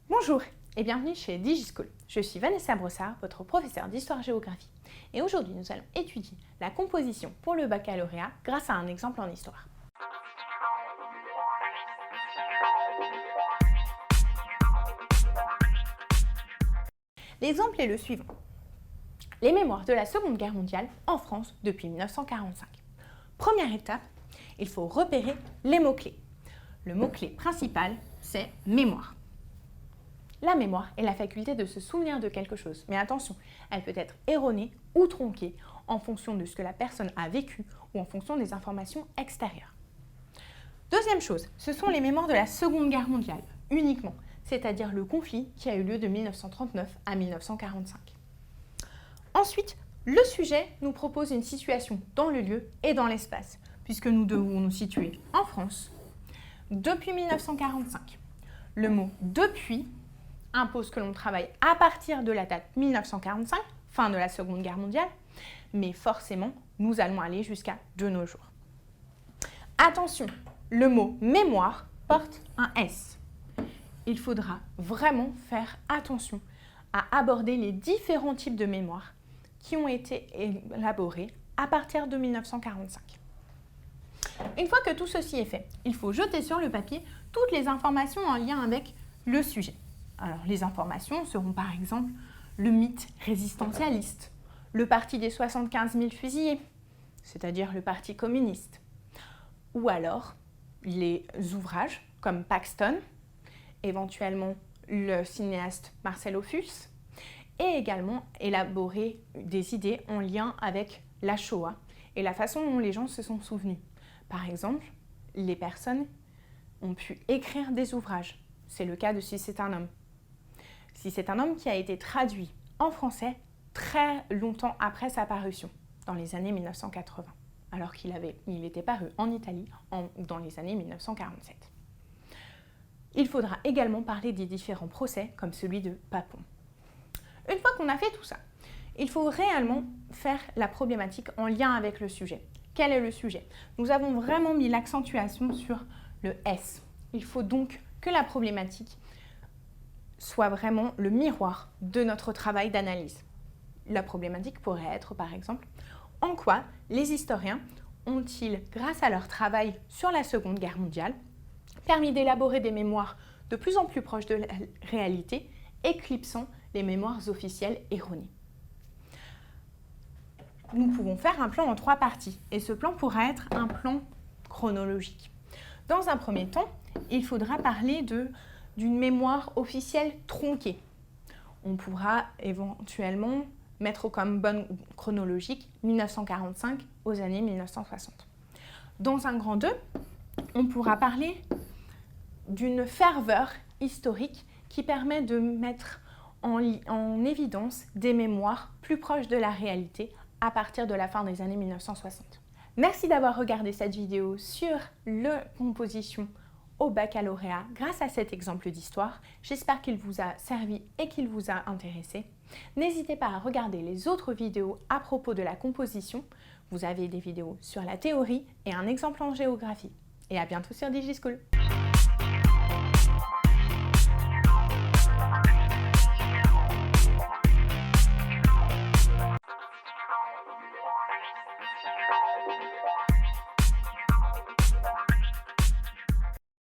Bonjour et bienvenue chez DigiSchool. Je suis Vanessa Brossard, votre professeure d'histoire-géographie. Et aujourd'hui, nous allons étudier la composition pour le baccalauréat grâce à un exemple en histoire. L'exemple est le suivant. Les mémoires de la Seconde Guerre mondiale en France depuis 1945. Première étape, il faut repérer les mots-clés. Le mot-clé principal, c'est mémoire. La mémoire est la faculté de se souvenir de quelque chose. Mais attention, elle peut être erronée ou tronquée en fonction de ce que la personne a vécu ou en fonction des informations extérieures. Deuxième chose, ce sont les mémoires de la Seconde Guerre mondiale, uniquement, c'est-à-dire le conflit qui a eu lieu de 1939 à 1945. Ensuite, le sujet nous propose une situation dans le lieu et dans l'espace, puisque nous devons nous situer en France depuis 1945. Le mot « depuis » impose que l'on travaille à partir de la date 1945, fin de la Seconde Guerre mondiale, mais forcément, nous allons aller jusqu'à de nos jours. Attention, le mot « mémoire » porte un S. Il faudra vraiment faire attention à aborder les différents types de mémoire qui ont été élaborés à partir de 1945. Une fois que tout ceci est fait, il faut jeter sur le papier toutes les informations en lien avec le sujet. Alors, les informations seront par exemple le mythe résistentialiste, le parti des 75 000 fusillés, c'est-à-dire le parti communiste, ou alors les ouvrages comme Paxton, éventuellement le cinéaste Marcel Ophuls, et également élaborer des idées en lien avec la Shoah et la façon dont les gens se sont souvenus. Par exemple, les personnes ont pu écrire des ouvrages. C'est le cas de Si c'est un homme. Si c'est un homme qui a été traduit en français très longtemps après sa parution, dans les années 1980, alors qu'il était paru en Italie dans les années 1947. Il faudra également parler des différents procès, comme celui de Papon. Une fois qu'on a fait tout ça, il faut réellement faire la problématique en lien avec le sujet. Quel est le sujet? Nous avons vraiment mis l'accentuation sur le S. Il faut donc que la problématique soit vraiment le miroir de notre travail d'analyse. La problématique pourrait être, par exemple, en quoi les historiens ont-ils, grâce à leur travail sur la Seconde Guerre mondiale, permis d'élaborer des mémoires de plus en plus proches de la réalité, éclipsant les mémoires officielles erronées. Nous pouvons faire un plan en 3 parties, et ce plan pourra être un plan chronologique. Dans un premier temps, il faudra parler d'une mémoire officielle tronquée. On pourra éventuellement mettre comme bonne chronologique 1945 aux années 1960. Dans un grand 2, on pourra parler d'une ferveur historique qui permet de mettre en évidence des mémoires plus proches de la réalité à partir de la fin des années 1960. Merci d'avoir regardé cette vidéo sur la composition au baccalauréat grâce à cet exemple d'histoire. J'espère qu'il vous a servi et qu'il vous a intéressé. N'hésitez pas à regarder les autres vidéos à propos de la composition. Vous avez des vidéos sur la théorie et un exemple en géographie. Et à bientôt sur DigiSchool.